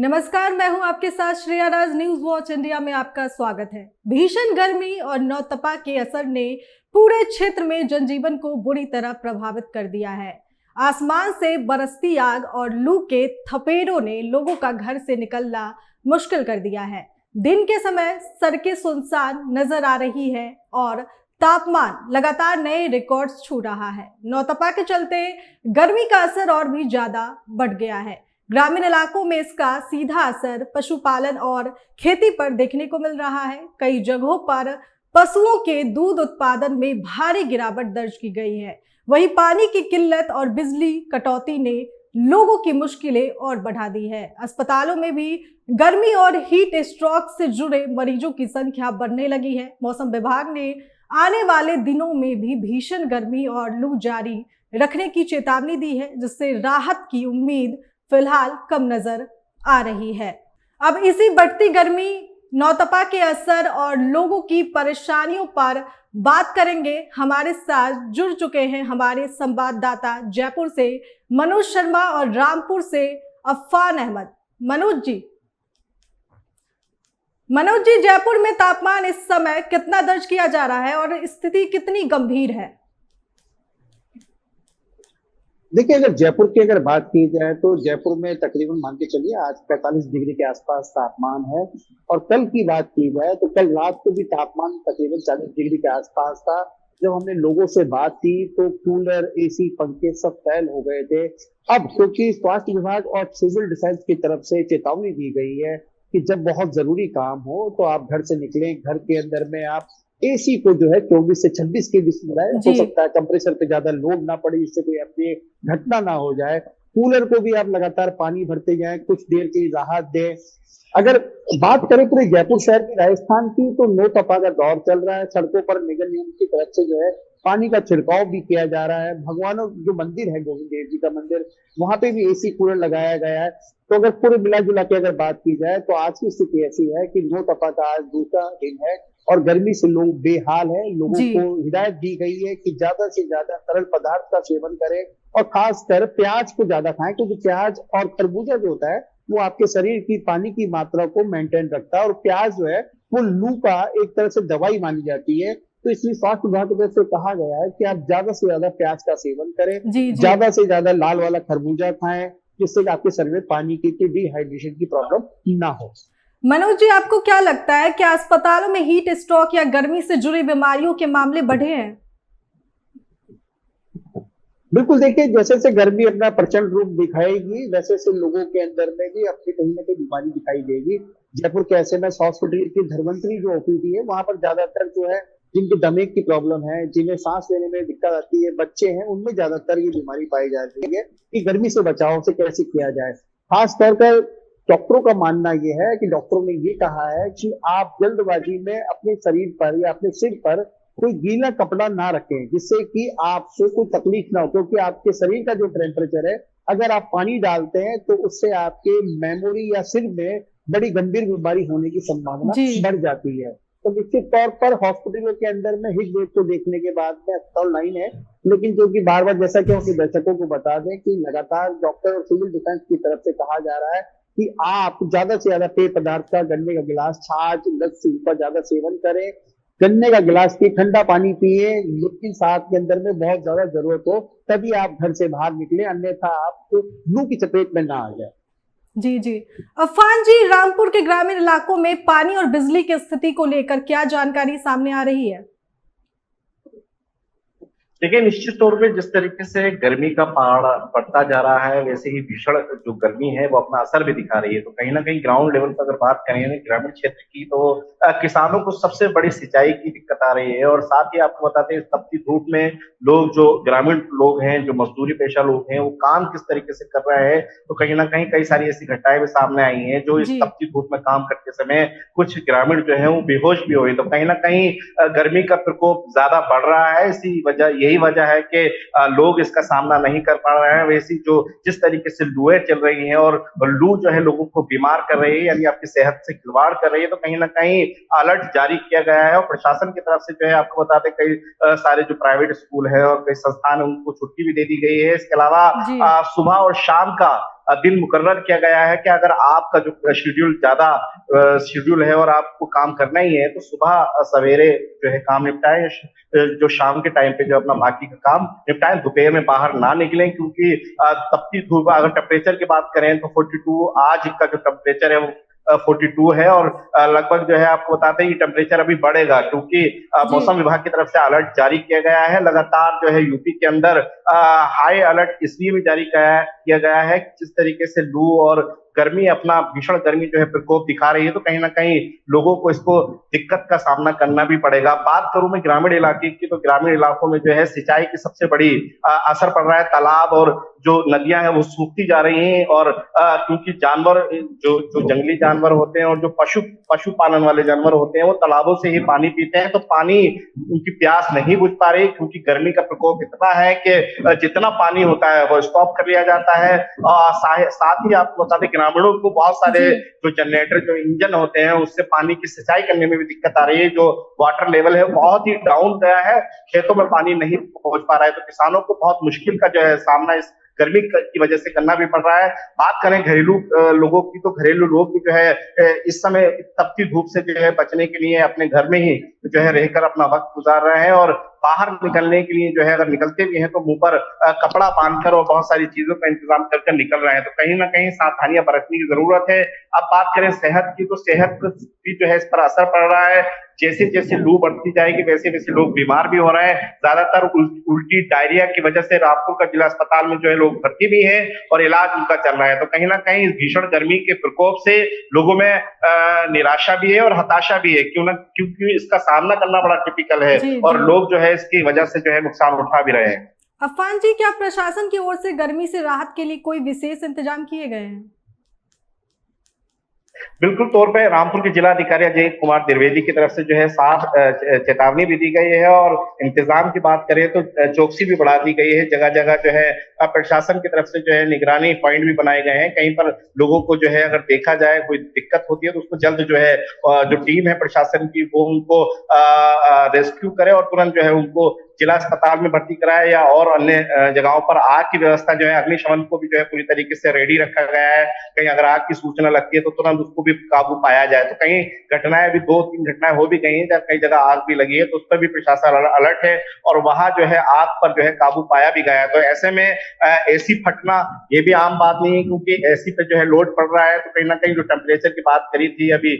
नमस्कार, मैं हूं आपके साथ श्रेया राज। न्यूज वॉच इंडिया में आपका स्वागत है। भीषण गर्मी और नौतपा के असर ने पूरे क्षेत्र में जनजीवन को बुरी तरह प्रभावित कर दिया है। आसमान से बरसती आग और लू के थपेड़ों ने लोगों का घर से निकलना मुश्किल कर दिया है। दिन के समय सड़कें सुनसान नजर आ रही है और तापमान लगातार नए रिकॉर्ड्स छू रहा है। नौतपा के चलते गर्मी का असर और भी ज्यादा बढ़ गया है। ग्रामीण इलाकों में इसका सीधा असर पशुपालन और खेती पर देखने को मिल रहा है। कई जगहों पर पशुओं के दूध उत्पादन में भारी गिरावट दर्ज की गई है। वहीं पानी की किल्लत और बिजली कटौती ने लोगों की मुश्किलें और बढ़ा दी है। अस्पतालों में भी गर्मी और हीट स्ट्रोक से जुड़े मरीजों की संख्या बढ़ने लगी है। मौसम विभाग ने आने वाले दिनों में भी भीषण गर्मी और लू जारी रखने की चेतावनी दी है, जिससे राहत की उम्मीद फिलहाल कम नजर आ रही है। अब इसी बढ़ती गर्मी, नौतपा के असर और लोगों की परेशानियों पर बात करेंगे। हमारे साथ जुड़ चुके हैं हमारे संवाददाता जयपुर से मनोज शर्मा और रामपुर से अफान अहमद। मनोज जी, जयपुर में तापमान इस समय कितना दर्ज किया जा रहा है और स्थिति कितनी गंभीर है? देखिए, अगर जयपुर की बात की जाए तो जयपुर में तकरीबन मान के चलिए आज 45 डिग्री के आसपास तापमान है। और कल की बात की जाए तो कल रात को भी तापमान तकरीबन 40 डिग्री के आसपास था। जब हमने लोगों से बात की तो कूलर, एसी, पंखे सब फेल हो गए थे। अब क्योंकि स्वास्थ्य विभाग और सिविल डिफेंस की तरफ से चेतावनी दी गई है कि जब बहुत जरूरी काम हो तो आप घर से निकलें, घर के अंदर में आप एसी को जो है 24 से 26 के बीच में रहे। हो सकता है कंप्रेसर पे ज्यादा लोड ना पड़े, इससे कोई अपनी घटना ना हो जाए। कूलर को भी आप लगातार पानी भरते जाएं, कुछ देर की राहत दें। अगर बात करें पूरे जयपुर शहर की, राजस्थान की, तो नो तपा का दौर चल रहा है। सड़कों पर निगम निगम की तरफ से जो है पानी का छिड़काव भी किया जा रहा है। भगवानों जो मंदिर है, गोविंद देव जी का मंदिर, वहां पे भी एसी कूलर लगाया गया है। तो अगर पूरे मिला जुला के अगर बात की जाए तो आज की स्थिति ऐसी है कि नो तपा का आज दूसरा दिन है और गर्मी से लोग बेहाल है। लोगों को हिदायत दी गई है कि ज्यादा से ज्यादा तरल पदार्थ का सेवन करें और खासकर प्याज को ज्यादा खाएं, क्योंकि प्याज और खरबूजा जो होता है वो आपके शरीर की पानी की मात्रा को मेंटेन रखता है। और प्याज जो है वो लू का एक तरह से दवाई मानी जाती है। तो इसलिए स्वास्थ्य विभाग की तरफ से कहा गया है कि आप ज्यादा से ज्यादा प्याज का सेवन करें, ज्यादा से ज्यादा लाल वाला खरबूजा खाएं, जिससे आपके शरीर में पानी की डिहाइड्रेशन की प्रॉब्लम ना हो। मनोज जी, आपको क्या लगता है कि अस्पतालों में हीट स्ट्रोक या गर्मी से जुड़ी बीमारियों के मामले बढ़े हैं? बिल्कुल, देखिए, जैसे जैसे गर्मी अपना प्रचंड रूप दिखाएगी वैसे से लोगों के अंदर में भी अपनी कहीं ना कहीं बीमारी दिखाई देगी। जयपुर के एसएमएस हॉस्पिटल की धर्मंतरी जो ओपीडी है, वहां पर ज्यादातर जो है जिनके दमे की प्रॉब्लम है, जिन्हें सांस लेने में दिक्कत आती है, बच्चे हैं, उनमें ज्यादातर ये बीमारी पाई जा रही है कि गर्मी से बचाव से कैसे किया जाए। खास तौर पर डॉक्टरों का मानना यह है कि डॉक्टरों ने ये कहा है कि आप जल्दबाजी में अपने शरीर पर या अपने सिर पर कोई गीला कपड़ा ना रखें, जिससे कि आपसे कोई तकलीफ ना हो। क्योंकि आपके शरीर का जो टेम्परेचर है, अगर आप पानी डालते हैं तो उससे आपके मेमोरी या सिर में बड़ी गंभीर बीमारी होने की संभावना बढ़ जाती है। तो निश्चित तौर पर हॉस्पिटलों के अंदर में हीट वेव को देखने के बाद में अस्पताल लाइन है, लेकिन जो कि बार बार जैसा कि हम दर्शकों को बता दें कि लगातार डॉक्टर और सिविल डिफेंस की तरफ से कहा जा रहा है कि आप ज्यादा से ज्यादा पेय पदार्थ का, गन्ने का गिलास, छाछ, लस्सी का ज्यादा सेवन करें। गन्ने का गिलास पिए, ठंडा पानी पिए, लेकिन साथ के अंदर में बहुत ज्यादा जरूरत हो तभी आप घर से बाहर निकले, अन्यथा आप लू की चपेट में ना आ जाए। जी। अफान जी, रामपुर के ग्रामीण इलाकों में पानी और बिजली की स्थिति को लेकर क्या जानकारी सामने आ रही है? देखिए, निश्चित तौर पे जिस तरीके से गर्मी का पहाड़ बढ़ता जा रहा है, वैसे ही भीषण जो गर्मी है वो अपना असर भी दिखा रही है। तो कहीं ना कहीं ग्राउंड लेवल पर अगर बात करें ग्रामीण क्षेत्र की, तो किसानों को सबसे बड़ी सिंचाई की दिक्कत आ रही है। और साथ ही आपको बताते हैं, तपती धूप में लोग, जो ग्रामीण लोग हैं, जो मजदूरी पेशा लोग हैं, वो काम किस तरीके से कर रहे हैं। तो कहीं ना कहीं कई सारी ऐसी घटनाएं भी सामने आई हैं जो इस तपती धूप में काम करते समय कुछ ग्रामीण जो है वो बेहोश भी हुए। तो कहीं ना कहीं गर्मी का प्रकोप ज्यादा बढ़ रहा है। यही वजह है कि लोग इसका सामना नहीं कर पा रहे हैं। वैसी जो जिस तरीके से लूएं चल रही हैं और लू जो है लोगों को बीमार कर रही है, यानी आपकी सेहत से खिलवाड़ कर रही है, तो कहीं ना कहीं अलर्ट जारी किया गया है। और प्रशासन की तरफ से जो है आपको बताते कई सारे जो प्राइवेट स्कूल है और कई संस्थान है, उनको छुट्टी भी दे दी गई है। इसके अलावा सुबह और शाम का दिन मुकर्रर किया गया है कि अगर आपका जो शेड्यूल ज्यादा शेड्यूल है और आपको काम करना ही है तो सुबह सवेरे जो है काम निपटाएं, जो शाम के टाइम पे जो अपना बाकी का काम निपटाएं, दोपहर में बाहर ना निकलें क्योंकि तपती धूप, अगर टेम्परेचर की बात करें तो 42 आज का जो टेम्परेचर है वो 42 है और लगभग जो है आपको बताते हैं कि टेम्परेचर अभी बढ़ेगा क्योंकि मौसम विभाग की तरफ से अलर्ट जारी किया गया है। लगातार जो है यूपी के अंदर हाई अलर्ट इसलिए भी जारी किया गया है कि जिस तरीके से लू और गर्मी अपना भीषण गर्मी जो है प्रकोप दिखा रही है तो कहीं ना कहीं लोगों को इसको दिक्कत का सामना करना भी पड़ेगा। बात करूं मैं ग्रामीण इलाके की तो ग्रामीण इलाकों में जो है सिंचाई की सबसे बड़ी असर पड़ रहा है। तालाब और जो नदियां हैं वो सूखती जा रही हैं और क्योंकि जानवर जो जंगली जानवर होते हैं और जो पशुपालन वाले जानवर होते हैं वो तालाबों से ही पानी पीते हैं तो पानी उनकी प्यास नहीं बुझ पा रही क्योंकि गर्मी का प्रकोप इतना है कि जितना पानी होता है वो स्टॉप कर लिया जाता है। साथ ही आपको बता दें ग्रामीणों को बहुत सारे जो जनरेटर जो इंजन होते हैं उससे पानी की सिंचाई करने में भी दिक्कत आ रही है। जो वाटर लेवल है बहुत ही डाउन गया है, खेतों में पानी नहीं पहुंच पा रहा है तो किसानों को बहुत मुश्किल का जो है सामना इस गर्मी की वजह से करना भी पड़ रहा है। बात करें घरेलू लोगों की तो घरेलू लोग भी जो है इस समय तपती धूप से जो है बचने के लिए अपने घर में ही जो है रहकर अपना वक्त गुजार रहे हैं और बाहर निकलने के लिए जो है अगर निकलते भी हैं तो मुंह पर कपड़ा बांधकर और बहुत सारी चीजों का इंतजाम करके निकल रहे हैं तो कहीं ना कहीं सावधानियां बरतने की जरूरत है। अब बात करें सेहत की तो सेहत भी जो है इस पर असर पड़ रहा है। जैसे जैसे लू बढ़ती जाएगी वैसे वैसे लोग बीमार भी हो रहे हैं। ज्यादातर उल्टी डायरिया की वजह से रामपुर का जिला अस्पताल में जो है लोग भर्ती भी हैं और इलाज उनका चल रहा है। तो कहीं ना कहीं इस भीषण गर्मी के प्रकोप से लोगों में निराशा भी है और हताशा भी है क्योंकि इसका सामना करना बड़ा टिपिकल है और लोग जो है इसकी वजह से जो है नुकसान उठा भी रहे हैं। अफान जी, क्या प्रशासन की ओर से गर्मी से राहत के लिए कोई विशेष इंतजाम किए गए हैं? बिल्कुल तौर पे रामपुर के जिलाधिकारी अजय कुमार द्विवेदी की तरफ से जो है साफ चेतावनी भी दी गई है और इंतजाम की बात करें तो चौकसी भी बढ़ा दी गई है। जगह जगह जो है प्रशासन की तरफ से जो है निगरानी पॉइंट भी बनाए गए हैं। कहीं पर लोगों को जो है अगर देखा जाए कोई दिक्कत होती है तो उसको जल्द जो है जो टीम है प्रशासन की वो उनको रेस्क्यू करे और तुरंत जो है उनको जिला अस्पताल में भर्ती कराया या और अन्य जगहों पर आग की व्यवस्था जो है अग्निशमन को भी जो है पूरी तरीके से रेडी रखा गया है। कहीं अगर आग की सूचना लगती है तो तुरंत उसको भी काबू पाया जाए। तो कहीं घटनाएं अभी 2-3 घटनाएं हो भी गई हैं, कई जगह आग भी लगी है तो उस पर भी प्रशासन अलर्ट है और वहां जो है आग पर जो है काबू पाया भी गया है। तो ऐसे में एसी फटना ये भी आम बात नहीं है क्योंकि एसी पे जो है लोड पड़ रहा है। तो कहीं ना कहीं जो टेम्परेचर की बात करी थी अभी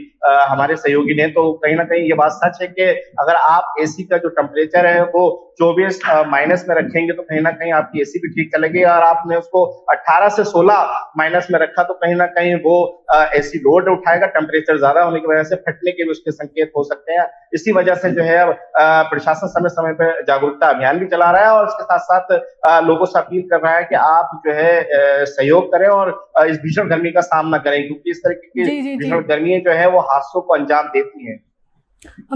हमारे सहयोगी ने, तो कहीं ना कहीं ये बात सच है कि अगर आप एसी का जो टेम्परेचर है वो 24 माइनस में रखेंगे तो कहीं ना कहीं आपकी एसी भी ठीक चलेगी। और आपने उसको 18 से 16 माइनस में रखा तो कहीं ना कहीं वो एसी लोड उठाएगा। टेम्परेचर ज्यादा होने की वजह से फटने के भी उसके संकेत हो सकते हैं। इसी वजह से जो है प्रशासन समय समय पर जागरूकता अभियान भी चला रहा है और इसके साथ साथ लोगों से अपील कर रहा है कि आप जो है सहयोग करें और इस भीषण गर्मी का सामना करें क्योंकि इस तरीके की भीषण गर्मी जो है वो हादसों को अंजाम देती है।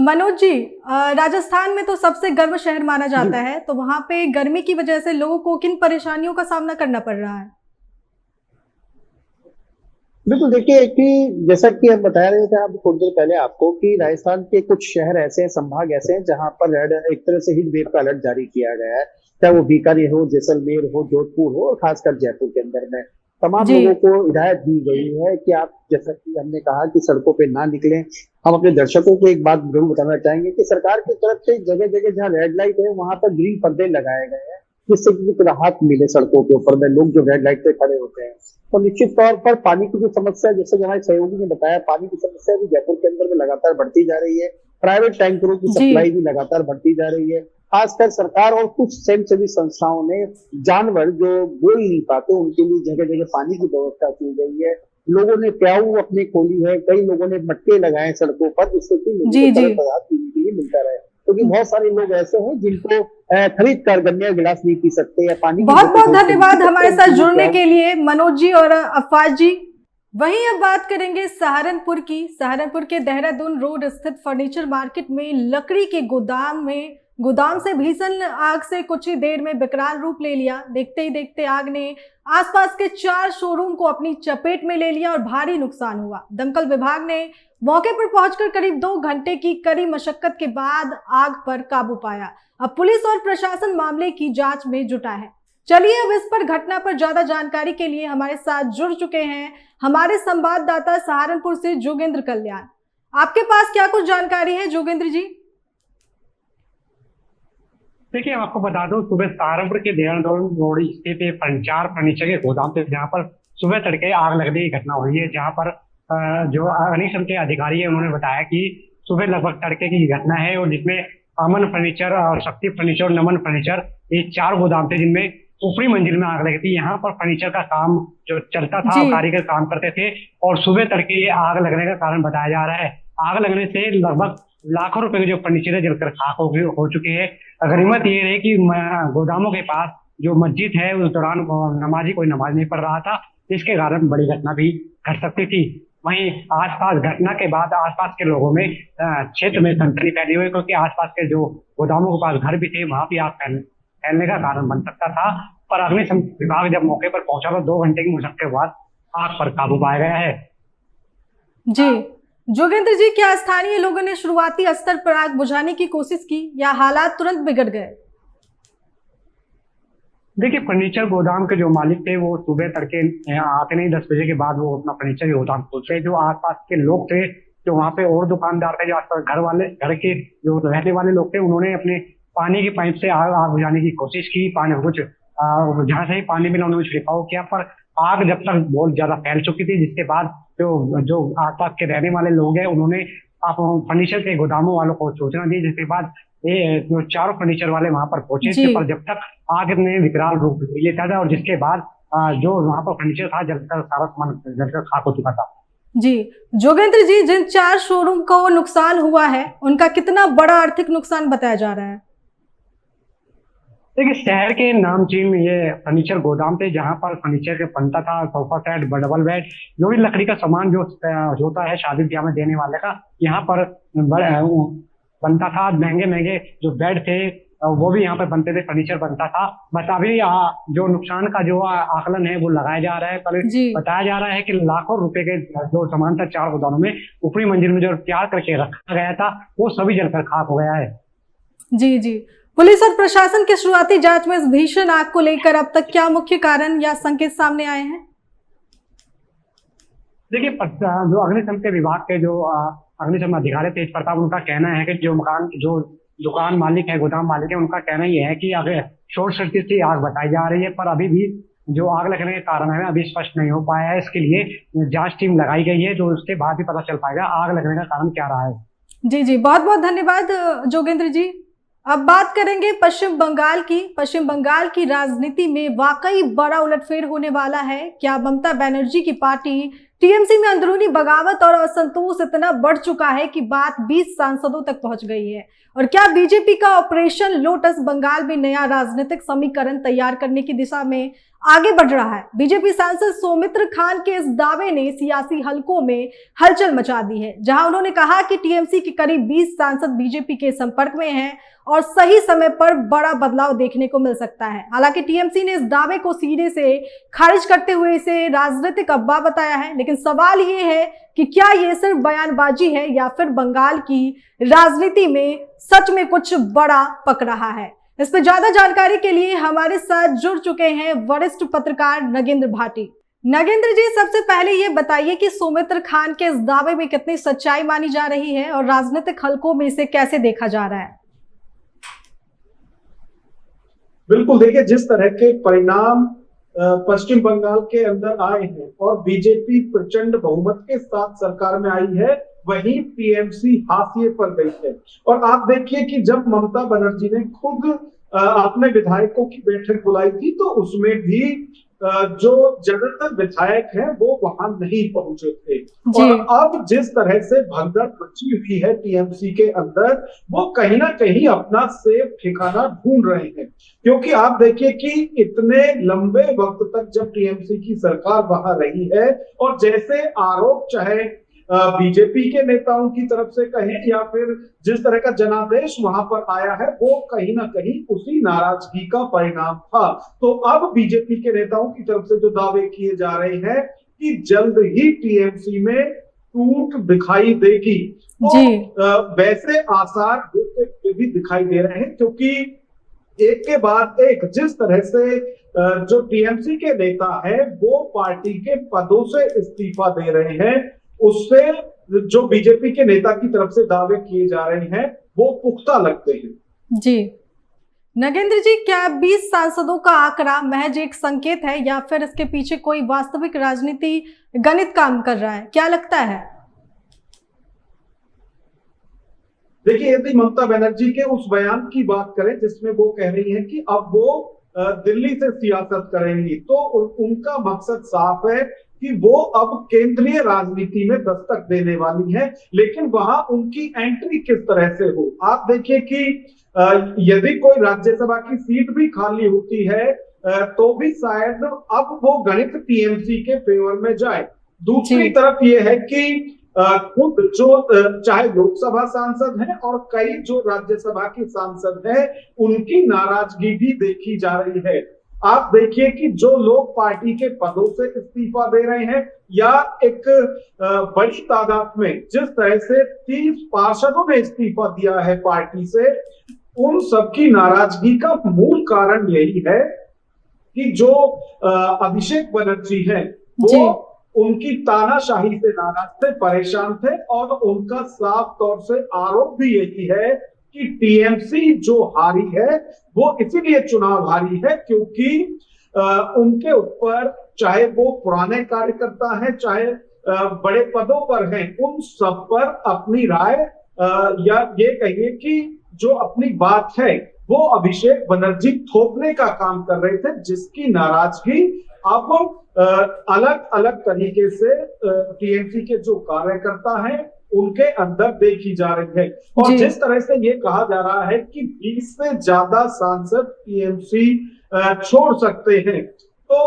मनोज जी, राजस्थान में तो सबसे गर्म शहर माना जाता है, तो वहां पे गर्मी की वजह से लोगों को किन परेशानियों का सामना करना पड़ रहा है? बिल्कुल, देखिए कि जैसा कि हम बता रहे थे आप थोड़ी देर पहले आपको कि राजस्थान के कुछ शहर ऐसे हैं, संभाग ऐसे हैं जहां पर एक तरह से हीट वेव का अलर्ट जारी किया गया है, चाहे वो बीकानेर हो, जैसलमेर हो, जोधपुर हो और खासकर जयपुर के अंदर में तमाम लोगों को हिदायत दी गई है कि आप, जैसा कि हमने कहा कि सड़कों पे ना निकलें। हम अपने दर्शकों को एक बात जरूर बताना चाहेंगे कि सरकार की तरफ से जगह जगह जहाँ रेड लाइट है वहां पर ग्रीन पर्दे लगाए गए हैं जिससे कि राहत मिले सड़कों के ऊपर में लोग जो रेड लाइट पे खड़े होते हैं। तो निश्चित तौर पर पानी की जो समस्या, जैसे हमारे सहयोगी ने बताया, पानी की समस्या भी जयपुर के अंदर में लगातार बढ़ती जा रही है। प्राइवेट टैंकरों की सप्लाई भी लगातार बढ़ती जा रही है। खासकर सरकार और कुछ स्वयंसेवी संस्थाओं ने जानवर जो बोल नहीं पाते उनके लिए जगह जगह पानी की व्यवस्था की गई है। लोगों ने प्याऊ अपने खोली है, कई लोगों ने मटके लगाए सड़कों पर जिससे कि लोगों को तरह पदार्थ पीने के लिए मिलता रहे, क्योंकि बहुत सारे लोग ऐसे हैं जिनको खरीद कर गन्ने गिलास नहीं पी सकते या पानी। बहुत बहुत धन्यवाद हमारे साथ जुड़ने के लिए मनोज जी और अफाज जी। वहीं अब बात करेंगे सहारनपुर की। सहारनपुर के देहरादून रोड स्थित फर्नीचर मार्केट में लकड़ी के गोदाम से भीषण आग से कुछ ही देर में विकराल रूप ले लिया। देखते ही देखते आग ने आसपास के 4 शोरूम को अपनी चपेट में ले लिया और भारी नुकसान हुआ। दमकल विभाग ने मौके पर पहुंचकर करीब 2 घंटे की कड़ी मशक्कत के बाद आग पर काबू पाया। अब पुलिस और प्रशासन मामले की जांच में जुटा है। चलिए अब इस पर घटना पर ज्यादा जानकारी के लिए हमारे साथ जुड़ चुके हैं हमारे संवाददाता सहारनपुर से जोगेंद्र कल्याण। आपके पास क्या कुछ जानकारी है जोगेंद्र जी? देखिए, आपको बता दूं, सुबह सहारनपुर के देहरादून रोड स्थित पंचार फर्नीचर के गोदाम पे जहां पर सुबह तड़के आग लगने की घटना हुई है, जहां पर जो अग्निशम के अधिकारी है उन्होंने बताया कि सुबह लगभग तड़के की घटना है, और जिसमें अमन फर्नीचर और शक्ति फर्नीचर और नमन फर्नीचर, ये 4 गोदाम थे जिनमें ऊपरी मंजिल में आग लगी थी। यहाँ पर फर्नीचर का काम जो चलता था, कारीगर काम करते थे, और सुबह तड़के ये आग लगने का कारण बताया जा रहा है। आग लगने से लगभग लाखों रुपए के जो फर्नीचर है जलकर खाक हो चुके हैं। गनीमत ये रही कि गोदामों के पास जो मस्जिद है उस दौरान नमाजी कोई नमाज नहीं पढ़ रहा था, जिसके कारण बड़ी घटना भी घट सकती थी। वहीं आसपास घटना के बाद आसपास के लोगों में क्षेत्र में सनसनी फैली हुई, क्योंकि आसपास के जो गोदामों के पास घर भी थे वहां भी आग फैलने का कारण बन सकता था। पर अग्निशम विभाग जब मौके पर पहुंचा तो 2 घंटे की मुश्किल के बाद आग पर काबू पाया गया है। जी जोगेंद्र जी, क्या स्थानीय लोगों ने शुरुआती स्तर पर आग बुझाने की कोशिश की या हालात तुरंत बिगड़ गए? देखिए, फर्नीचर गोदाम के जो मालिक थे वो सुबह तड़के आते नहीं, 10 बजे के बाद वो अपना फर्नीचर गोदाम खोलते। जो आसपास के लोग थे, जो वहाँ पे और दुकानदार थे, जो आसपास घर के जो रहने वाले लोग थे, उन्होंने अपने पानी की पाइप से आग बुझाने की कोशिश की। पानी कुछ जहाँ से ही पानी मिला उन्होंने छिड़काव किया, पर आग जब तक बहुत ज्यादा फैल चुकी थी, जिसके बाद जो आसपास के रहने वाले लोग हैं उन्होंने फर्नीचर के गोदामों वालों को सूचना दी, जिसके बाद ये जो 4 फर्नीचर वाले वहां पर पहुंचे थे, पर जब तक आग ने विकराल रूप ले लिया था, और जिसके बाद जो वहां पर फर्नीचर था जलकर सारा सामान जलकर खाक हो चुका था। जी जोगेंद्र जी, जिन 4 शोरूम को नुकसान हुआ है उनका कितना बड़ा आर्थिक नुकसान बताया जा रहा है? देखिए, शहर के नामचीन ये फर्नीचर गोदाम थे, जहां पर फर्नीचर के बनता था, सोफा सेट, डबल बेड, जो भी लकड़ी का सामान जो होता है शादी ब्याह में देने वाले का, यहाँ पर बनता था। महंगे जो बेड थे वो भी यहाँ पर बनते थे, फर्नीचर बनता था। बस अभी जो नुकसान का जो आकलन है वो लगाया जा रहा है, पर बताया जा रहा है कि लाखों रुपए के जो सामान था 4 गोदामों में, ऊपरी मंजिल में जो तैयार करके रखा गया था वो सभी जलकर खाक हो गया है। जी पुलिस और प्रशासन की शुरुआती जांच में इस भीषण आग को लेकर अब तक क्या मुख्य कारण या संकेत सामने आए हैं? देखिए, जो अग्निशम के विभाग के जो अग्निशम अधिकारी तेज प्रताप, उनका कहना है कि जो दुकान मालिक है, गोदाम मालिक है, उनका कहना ये है कि अगर शॉर्ट सर्किट से आग बताई जा रही है, पर अभी भी जो आग लगने के कारण है अभी स्पष्ट नहीं हो पाया है। इसके लिए जांच टीम लगाई गई है, जो उसके बाद ही पता चल पाएगा आग लगने का कारण क्या रहा है। जी बहुत बहुत धन्यवाद जोगेंद्र जी। अब बात करेंगे पश्चिम बंगाल की। पश्चिम बंगाल की राजनीति में वाकई बड़ा उलटफेर होने वाला है। क्या ममता बनर्जी की पार्टी टीएमसी में अंदरूनी बगावत और असंतोष इतना बढ़ चुका है कि बात 20 सांसदों तक पहुंच गई है? और क्या बीजेपी का ऑपरेशन लोटस बंगाल में नया राजनीतिक समीकरण तैयार करने की दिशा में आगे बढ़ रहा है? बीजेपी सांसद सौमित्र खान के इस दावे ने सियासी हलकों में हलचल मचा दी है, जहां उन्होंने कहा कि टीएमसी के करीब 20 सांसद बीजेपी के संपर्क में हैं और सही समय पर बड़ा बदलाव देखने को मिल सकता है। हालांकि टीएमसी ने इस दावे को सीधे से खारिज करते हुए इसे राजनीतिक अफवाह बताया है, लेकिन सवाल ये है कि क्या ये सिर्फ बयानबाजी है या फिर बंगाल की राजनीति में सच में कुछ बड़ा पक रहा है? इस पर ज्यादा जानकारी के लिए हमारे साथ जुड़ चुके हैं वरिष्ठ पत्रकार नगेंद्र भाटी। नगेंद्र जी, सबसे पहले ये बताइए कि सौमित्र खान के इस दावे में कितनी सच्चाई मानी जा रही है और राजनीतिक हलकों में इसे कैसे देखा जा रहा है? बिल्कुल, देखिए, जिस तरह के परिणाम पश्चिम बंगाल के अंदर आए हैं और बीजेपी प्रचंड बहुमत के साथ सरकार में आई है, वहीं टीएमसी हाशिए पर गई है। और आप देखिए कि जब ममता बनर्जी ने खुद अपने विधायकों की बैठक बुलाई थी, तो उसमें भी जो ज्यादातर विधायक हैं वो वहां नहीं पहुंचे थे। और अब जिस तरह से भगदड़ मची हुई है टीएमसी के अंदर, वो कहीं ना कहीं अपना सेफ ठिकाना ढूंढ रहे हैं। क्योंकि आप देखिए कि इतने लंबे वक्त तक जब टीएमसी की सरकार वहां रही है, और जैसे आरोप चाहे बीजेपी के नेताओं की तरफ से कहें या फिर जिस तरह का जनादेश वहां पर आया है, वो कहीं ना कहीं उसी नाराजगी का परिणाम था। तो अब बीजेपी के नेताओं की तरफ से जो दावे किए जा रहे हैं कि जल्द ही टीएमसी में टूट दिखाई देगी, तो वैसे आसार होते भी दिखाई दे रहे हैं, क्योंकि एक के बाद एक जिस तरह से जो टीएमसी के नेता है वो पार्टी के पदों से इस्तीफा दे रहे हैं, उससे जो बीजेपी के नेता की तरफ से दावे किए जा रहे हैं वो पुख्ता लगते हैं। जी नगेंद्र जी, क्या 20 सांसदों का आंकड़ा महज एक संकेत है या फिर इसके पीछे कोई वास्तविक राजनीति गणित काम कर रहा है, क्या लगता है? देखिए, यदि ममता बनर्जी के उस बयान की बात करें जिसमें वो कह रही है कि अब वो दिल्ली से सियासत करेंगी, तो उनका मकसद साफ है कि वो अब केंद्रीय राजनीति में दस्तक देने वाली है, लेकिन वहां उनकी एंट्री किस तरह से हो। आप देखिए कि यदि कोई राज्यसभा की सीट भी खाली होती है तो भी शायद अब वो गणित टीएमसी के फेवर में जाए। दूसरी तरफ ये है कि खुद जो चाहे लोकसभा सांसद हैं और कई जो राज्यसभा के सांसद हैं, उनकी नाराजगी भी देखी जा रही है। आप देखिए कि जो लोग पार्टी के पदों से इस्तीफा दे रहे हैं या एक बड़ी तादाद में जिस तरह से 30 पार्षदों ने इस्तीफा दिया है पार्टी से, उन सबकी नाराजगी का मूल कारण यही है कि जो अभिषेक बनर्जी हैं वो उनकी तानाशाही से नाराज थे, परेशान थे, और उनका साफ तौर से आरोप भी यही है कि टीएमसी जो हारी है वो इसीलिए चुनाव हारी है क्योंकि उनके ऊपर, चाहे वो पुराने कार्यकर्ता हैं चाहे बड़े पदों पर हैं, उन सब पर अपनी राय या ये कहिए कि जो अपनी बात है वो अभिषेक बनर्जी थोपने का काम कर रहे थे, जिसकी नाराजगी अब अलग अलग तरीके से टीएमसी के जो कार्यकर्ता हैं उनके अंदर देखी जा रही है। और जिस तरह से ये कहा जा रहा है कि 20 से ज्यादा सांसद टीएमसी छोड़ सकते हैं, तो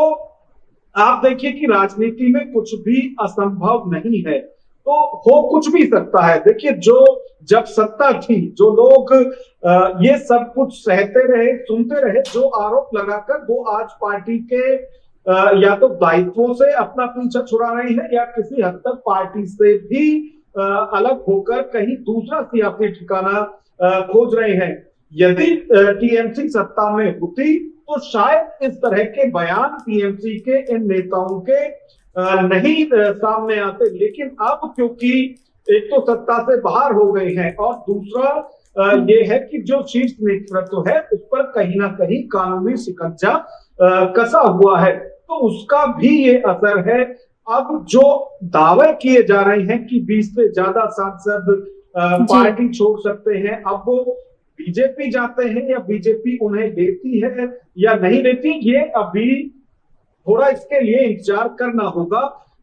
आप देखिए कि राजनीति में कुछ भी असंभव नहीं है, तो हो कुछ भी सकता है। देखिए, जो जब सत्ता थी, जो लोग ये सब कुछ सहते रहे, सुनते रहे, जो आरोप लगाकर वो आज पार्टी के या तो दायित्वों से अपना पीछा छुड़ा रहे हैं या किसी हद तक पार्टी से भी अलग होकर कहीं दूसरा सियासी ठिकाना खोज रहे हैं। यदि टीएमसी सत्ता में होती तो शायद इस तरह के बयान टीएमसी के इन नेताओं के नहीं सामने आते, लेकिन अब क्योंकि एक तो सत्ता से बाहर हो गए हैं और दूसरा ये है कि जो शीर्ष नेतृत्व है उस पर कहीं ना कहीं कानूनी शिकंजा कसा हुआ है, तो उसका भी ये असर है। अब जो दावे किए जा रहे हैं कि 20 से ज्यादा सांसद पार्टी छोड़ सकते हैं, अब वो बीजेपी जाते हैं या बीजेपी उन्हें लेती है या नहीं लेती, ये अभी थोड़ा इसके लिए इंतजार करना होगा,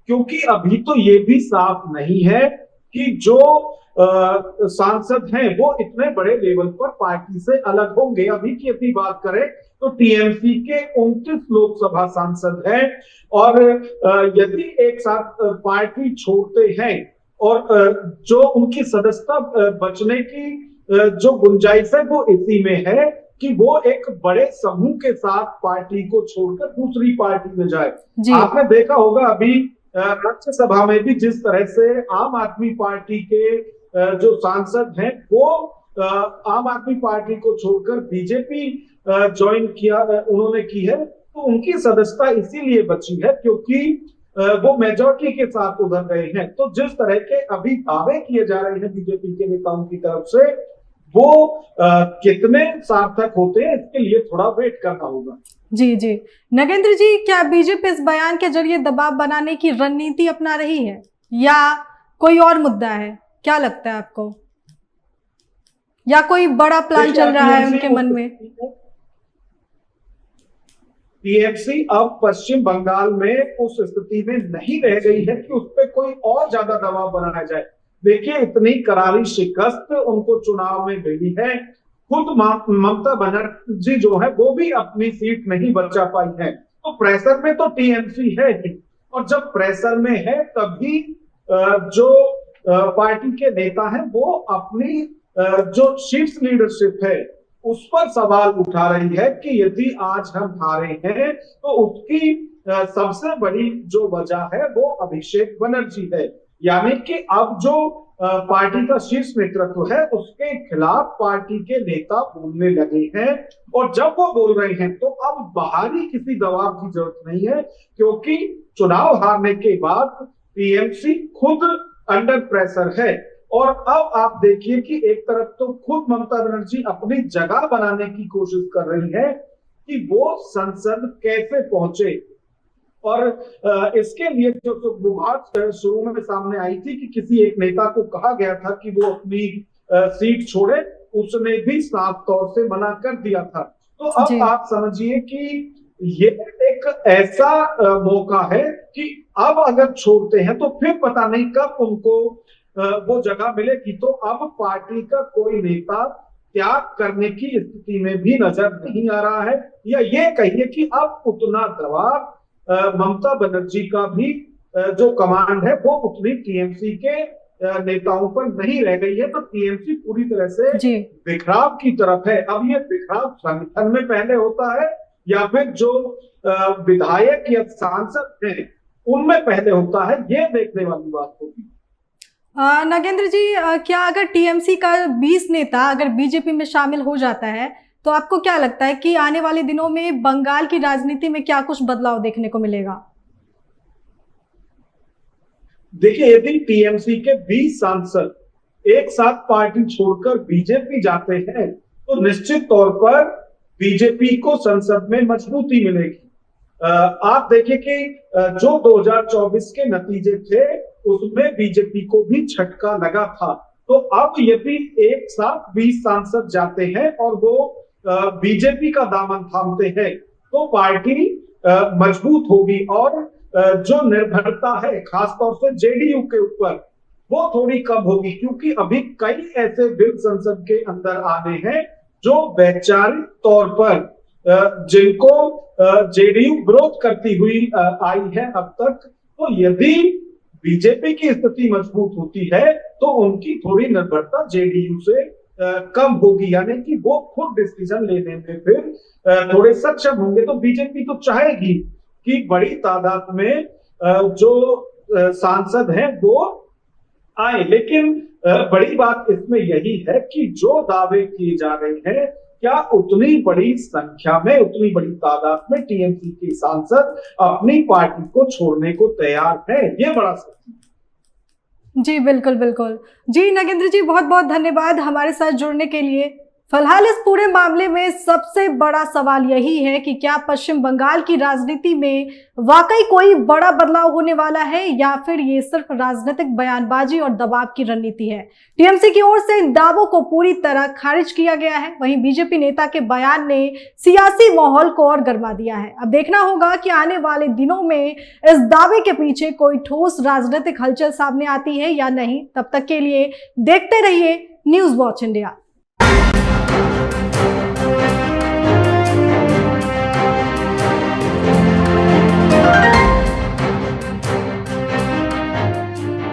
क्योंकि अभी तो ये भी साफ नहीं है कि जो सांसद हैं वो इतने बड़े लेवल पर पार्टी से अलग होंगे। अभी की यदि बात करें तो टीएमसी के 29 लोकसभा सांसद हैं और यदि एक साथ पार्टी छोड़ते हैं और जो उनकी सदस्यता बचने की जो गुंजाइश है वो इसी में है कि वो एक बड़े समूह के साथ पार्टी को छोड़कर दूसरी पार्टी में जाए। आपने देखा होगा अभी राज्यसभा में भी जिस तरह से आम आदमी पार्टी के जो सांसद हैं वो आम आदमी पार्टी को छोड़कर बीजेपी ज्वाइन किया उन्होंने की है, तो उनकी सदस्यता इसीलिए बची है क्योंकि वो मेजॉरिटी के साथ उधर गए हैं। तो जिस तरह के अभी दावे किए जा रहे हैं बीजेपी के नेताओं की तरफ से, वो कितने सार्थक होते हैं इसके लिए थोड़ा वेट करना होगा। जी जी नगेंद्र जी, क्या बीजेपी इस बयान के जरिए दबाव बनाने की रणनीति अपना रही है या कोई और मुद्दा है, क्या लगता है आपको, या कोई बड़ा प्लान चल रहा है उनके मन में? टीएमसी अब पश्चिम बंगाल में उस स्थिति में नहीं रह गई है कि उस पर कोई और ज्यादा दबाव बनाया जाए। देखिए, इतनी करारी शिकस्त उनको चुनाव में मिली है, खुद ममता बनर्जी जो है वो भी अपनी सीट नहीं बचा पाई है, तो प्रेशर में तो टीएमसी है ही, और जब प्रेशर में है तभी जो पार्टी के नेता हैं वो अपनी जो शीर्ष लीडरशिप है उस पर सवाल उठा रही है कि यदि आज हम हारे हैं तो उसकी सबसे बड़ी जो वजह है वो अभिषेक बनर्जी है। यानी कि अब जो पार्टी का शीर्ष नेतृत्व है उसके खिलाफ पार्टी के नेता बोलने लगे हैं। और जब वो बोल रहे हैं तो अब बाहरी किसी दबाव की जरूरत नहीं है, क्योंकि चुनाव हारने के बाद टीएमसी खुद अंडर प्रेशर है। और अब आप देखिए कि एक तरफ तो खुद ममता बनर्जी अपनी जगह बनाने की कोशिश कर रही है कि वो संसद कैसे पहुंचे। और इसके लिए जो गुहार शुरू में सामने आई थी कि किसी एक नेता को कहा गया था कि वो अपनी सीट छोड़े, उसने भी साफ तौर से मना कर दिया था। तो अब आप समझिए कि ये एक ऐसा मौका है कि अब अगर छोड़ते हैं तो फिर पता नहीं कब उनको वो जगह मिलेगी। तो अब पार्टी का कोई नेता त्याग करने की स्थिति में भी नजर नहीं आ रहा है, या ये कहिए कि अब उतना दबाव ममता बनर्जी का भी जो कमांड है वो उतनी टीएमसी के नेताओं पर नहीं रह गई है। तो टीएमसी पूरी तरह से बिखराव की तरफ है। अब ये बिखराव संगठन में पहले होता है या फिर जो विधायक या सांसद हैं उनमें पहले होता है, ये देखने वाली बात होगी। नागेंद्र जी, क्या अगर टीएमसी का 20 नेता अगर बीजेपी में शामिल हो जाता है तो आपको क्या लगता है कि आने वाले दिनों में बंगाल की राजनीति में क्या कुछ बदलाव देखने को मिलेगा? देखिए, यदि टीएमसी के 20 सांसद एक साथ पार्टी छोड़कर बीजेपी जाते हैं तो निश्चित तौर पर बीजेपी को संसद में मजबूती मिलेगी। आप देखिए कि जो 2024 के नतीजे थे उसमें बीजेपी को भी झटका लगा था। तो अब यदि एक साथ 20 सांसद जाते हैं और वो बीजेपी का दामन थामते हैं तो पार्टी मजबूत होगी। और जो निर्भरता है खासतौर से जेडीयू के ऊपर वो थोड़ी कम होगी, क्योंकि अभी कई ऐसे बिल संसद के अंदर आने हैं जो वैचारिक तौर पर जिनको जेडीयू विरोध करती हुई आई है अब तक। तो यदि बीजेपी की स्थिति मजबूत होती है तो उनकी थोड़ी निर्भरता जेडीयू से कम होगी, यानी कि वो खुद डिसीजन लेने में फिर थोड़े सक्षम होंगे। तो बीजेपी तो चाहेगी कि बड़ी तादाद में जो सांसद हैं वो आए, लेकिन बड़ी बात इसमें यही है कि जो दावे किए जा रहे हैं क्या उतनी बड़ी संख्या में, उतनी बड़ी तादाद में टीएमसी के सांसद अपनी पार्टी को छोड़ने को तैयार हैं, ये बड़ा सवाल है। जी बिल्कुल बिल्कुल। जी नागेंद्र जी, बहुत बहुत धन्यवाद हमारे साथ जुड़ने के लिए। फिलहाल इस पूरे मामले में सबसे बड़ा सवाल यही है कि क्या पश्चिम बंगाल की राजनीति में वाकई कोई बड़ा बदलाव होने वाला है या फिर ये सिर्फ राजनीतिक बयानबाजी और दबाव की रणनीति है। टीएमसी की ओर से इन दावों को पूरी तरह खारिज किया गया है, वहीं बीजेपी नेता के बयान ने सियासी माहौल को और गर्मा दिया है। अब देखना होगा कि आने वाले दिनों में इस दावे के पीछे कोई ठोस राजनीतिक हलचल सामने आती है या नहीं। तब तक के लिए देखते रहिए न्यूज़ वॉच इंडिया।